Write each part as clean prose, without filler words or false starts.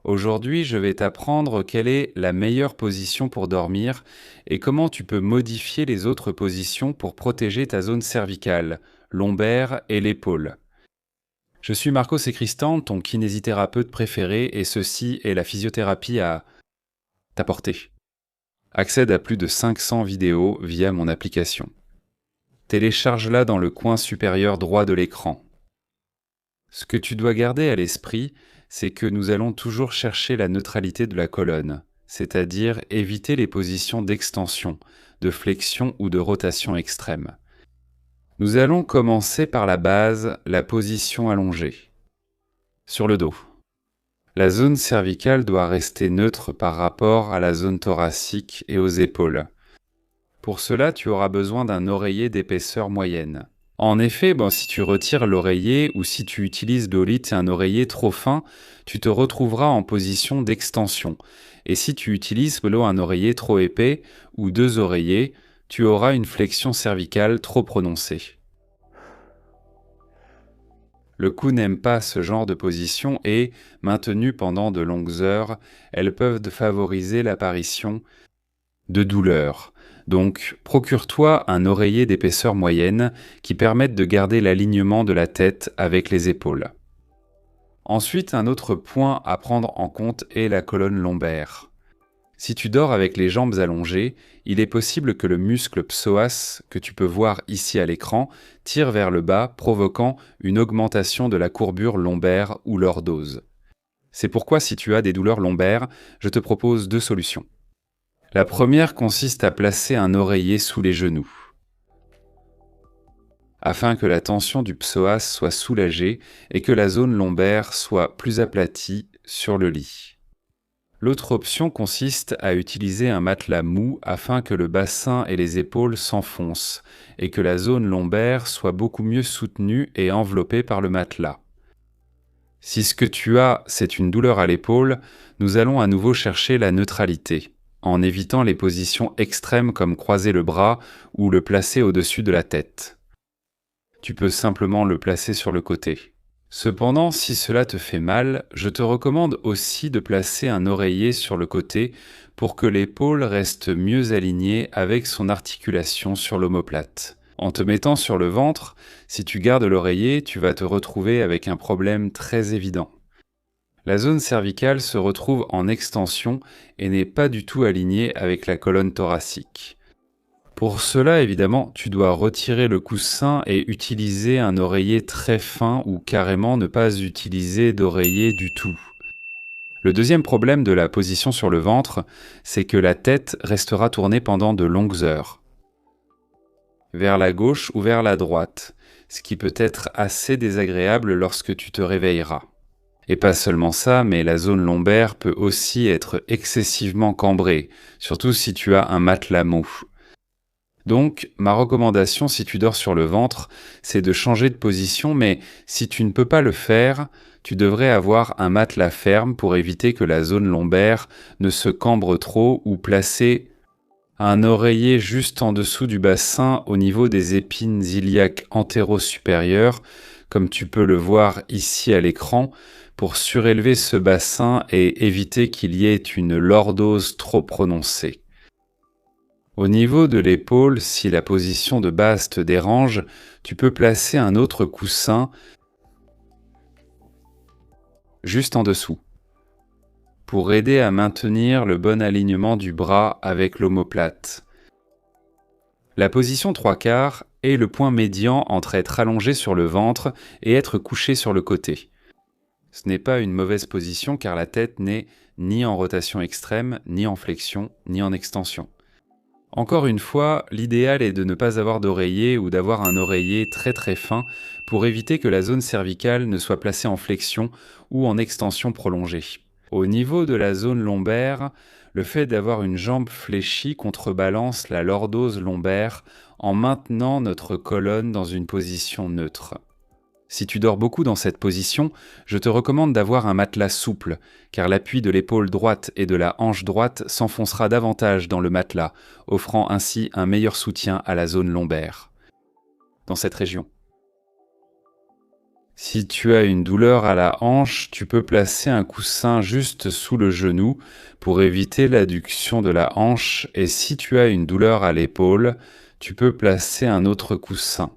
Aujourd'hui, je vais t'apprendre quelle est la meilleure position pour dormir et comment tu peux modifier les autres positions pour protéger ta zone cervicale, lombaire et l'épaule. Je suis Marcos Secristan, ton kinésithérapeute préféré, et ceci est la physiothérapie à ta portée. Accède à plus de 500 vidéos via mon application. Télécharge-la dans le coin supérieur droit de l'écran. Ce que tu dois garder à l'esprit, c'est que nous allons toujours chercher la neutralité de la colonne, c'est-à-dire éviter les positions d'extension, de flexion ou de rotation extrême. Nous allons commencer par la base, la position allongée. Sur le dos. La zone cervicale doit rester neutre par rapport à la zone thoracique et aux épaules. Pour cela, tu auras besoin d'un oreiller d'épaisseur moyenne. En effet, si tu retires l'oreiller ou si tu utilises d'olite et un oreiller trop fin, tu te retrouveras en position d'extension. Et si tu utilises un oreiller trop épais ou deux oreillers, tu auras une flexion cervicale trop prononcée. Le cou n'aime pas ce genre de position et, maintenues pendant de longues heures, elles peuvent favoriser l'apparition de douleurs. Donc, procure-toi un oreiller d'épaisseur moyenne qui permette de garder l'alignement de la tête avec les épaules. Ensuite, un autre point à prendre en compte est la colonne lombaire. Si tu dors avec les jambes allongées, il est possible que le muscle psoas, que tu peux voir ici à l'écran, tire vers le bas, provoquant une augmentation de la courbure lombaire ou lordose. C'est pourquoi si tu as des douleurs lombaires, je te propose deux solutions. La première consiste à placer un oreiller sous les genoux, afin que la tension du psoas soit soulagée et que la zone lombaire soit plus aplatie sur le lit. L'autre option consiste à utiliser un matelas mou afin que le bassin et les épaules s'enfoncent et que la zone lombaire soit beaucoup mieux soutenue et enveloppée par le matelas. Si ce que tu as, c'est une douleur à l'épaule, nous allons à nouveau chercher la neutralité, en évitant les positions extrêmes comme croiser le bras ou le placer au-dessus de la tête. Tu peux simplement le placer sur le côté. Cependant, si cela te fait mal, je te recommande aussi de placer un oreiller sur le côté pour que l'épaule reste mieux alignée avec son articulation sur l'omoplate. En te mettant sur le ventre, si tu gardes l'oreiller, tu vas te retrouver avec un problème très évident. La zone cervicale se retrouve en extension et n'est pas du tout alignée avec la colonne thoracique. Pour cela, évidemment, tu dois retirer le coussin et utiliser un oreiller très fin ou carrément ne pas utiliser d'oreiller du tout. Le deuxième problème de la position sur le ventre, c'est que la tête restera tournée pendant de longues heures, vers la gauche ou vers la droite, ce qui peut être assez désagréable lorsque tu te réveilleras. Et pas seulement ça, mais la zone lombaire peut aussi être excessivement cambrée, surtout si tu as un matelas mou. Donc, ma recommandation si tu dors sur le ventre, c'est de changer de position, mais si tu ne peux pas le faire, tu devrais avoir un matelas ferme pour éviter que la zone lombaire ne se cambre trop ou placer un oreiller juste en dessous du bassin au niveau des épines iliaques antéro-supérieures, comme tu peux le voir ici à l'écran, pour surélever ce bassin et éviter qu'il y ait une lordose trop prononcée. Au niveau de l'épaule, si la position de base te dérange, tu peux placer un autre coussin juste en dessous, pour aider à maintenir le bon alignement du bras avec l'omoplate. La position 3/4 est le point médian entre être allongé sur le ventre et être couché sur le côté. Ce n'est pas une mauvaise position car la tête n'est ni en rotation extrême, ni en flexion, ni en extension. Encore une fois, l'idéal est de ne pas avoir d'oreiller ou d'avoir un oreiller très très fin pour éviter que la zone cervicale ne soit placée en flexion ou en extension prolongée. Au niveau de la zone lombaire, le fait d'avoir une jambe fléchie contrebalance la lordose lombaire en maintenant notre colonne dans une position neutre. Si tu dors beaucoup dans cette position, je te recommande d'avoir un matelas souple, car l'appui de l'épaule droite et de la hanche droite s'enfoncera davantage dans le matelas, offrant ainsi un meilleur soutien à la zone lombaire. Dans cette région. Si tu as une douleur à la hanche, tu peux placer un coussin juste sous le genou pour éviter l'adduction de la hanche, et si tu as une douleur à l'épaule, tu peux placer un autre coussin.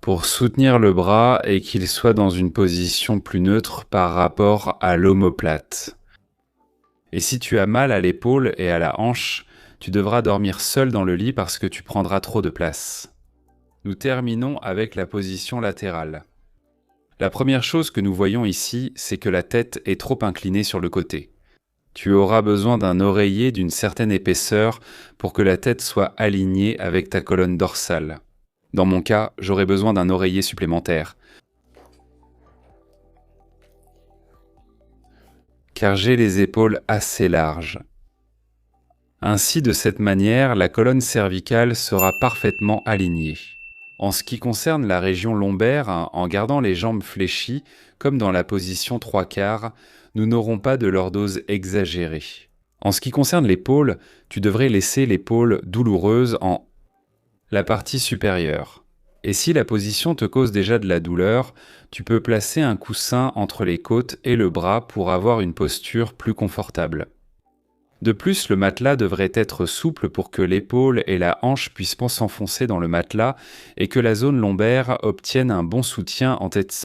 Pour soutenir le bras et qu'il soit dans une position plus neutre par rapport à l'omoplate. Et si tu as mal à l'épaule et à la hanche, tu devras dormir seul dans le lit parce que tu prendras trop de place. Nous terminons avec la position latérale. La première chose que nous voyons ici, c'est que la tête est trop inclinée sur le côté. Tu auras besoin d'un oreiller d'une certaine épaisseur pour que la tête soit alignée avec ta colonne dorsale. Dans mon cas, j'aurai besoin d'un oreiller supplémentaire, car j'ai les épaules assez larges. Ainsi, de cette manière, la colonne cervicale sera parfaitement alignée. En ce qui concerne la région lombaire, en gardant les jambes fléchies, comme dans la position 3/4, nous n'aurons pas de lordose exagérée. En ce qui concerne l'épaule, tu devrais laisser l'épaule douloureuse en la partie supérieure. Et si la position te cause déjà de la douleur, tu peux placer un coussin entre les côtes et le bras pour avoir une posture plus confortable. De plus, le matelas devrait être souple pour que l'épaule et la hanche puissent s'enfoncer dans le matelas et que la zone lombaire obtienne un bon soutien en tête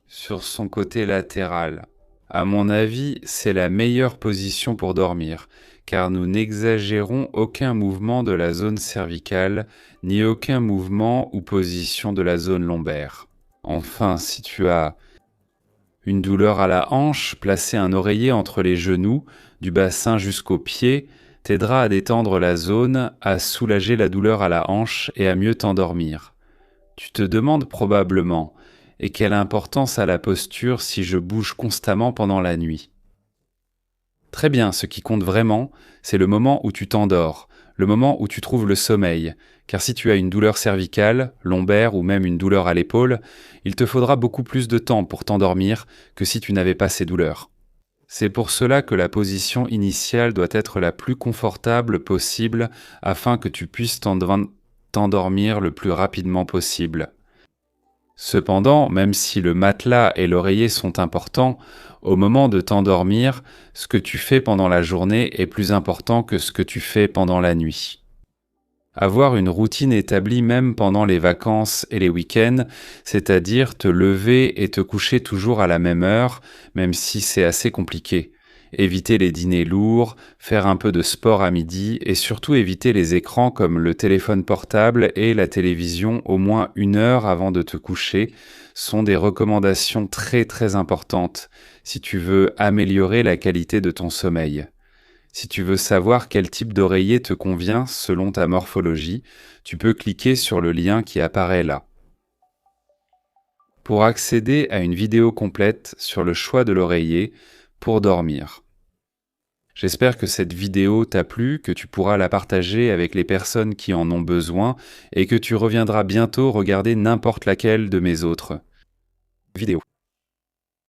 sur son côté latéral. À mon avis, c'est la meilleure position pour dormir, car nous n'exagérons aucun mouvement de la zone cervicale, ni aucun mouvement ou position de la zone lombaire. Enfin, si tu as une douleur à la hanche, placer un oreiller entre les genoux, du bassin jusqu'aux pieds, t'aidera à détendre la zone, à soulager la douleur à la hanche et à mieux t'endormir. Tu te demandes probablement, et quelle importance a la posture si je bouge constamment pendant la nuit? Très bien, ce qui compte vraiment, c'est le moment où tu t'endors, le moment où tu trouves le sommeil, car si tu as une douleur cervicale, lombaire ou même une douleur à l'épaule, il te faudra beaucoup plus de temps pour t'endormir que si tu n'avais pas ces douleurs. C'est pour cela que la position initiale doit être la plus confortable possible afin que tu puisses t'endormir le plus rapidement possible. Cependant, même si le matelas et l'oreiller sont importants, au moment de t'endormir, ce que tu fais pendant la journée est plus important que ce que tu fais pendant la nuit. Avoir une routine établie même pendant les vacances et les week-ends, c'est-à-dire te lever et te coucher toujours à la même heure, même si c'est assez compliqué. Éviter les dîners lourds, faire un peu de sport à midi et surtout éviter les écrans comme le téléphone portable et la télévision au moins 1 heure avant de te coucher sont des recommandations très très importantes si tu veux améliorer la qualité de ton sommeil. Si tu veux savoir quel type d'oreiller te convient selon ta morphologie, tu peux cliquer sur le lien qui apparaît là. Pour accéder à une vidéo complète sur le choix de l'oreiller pour dormir. J'espère que cette vidéo t'a plu, que tu pourras la partager avec les personnes qui en ont besoin et que tu reviendras bientôt regarder n'importe laquelle de mes autres vidéos.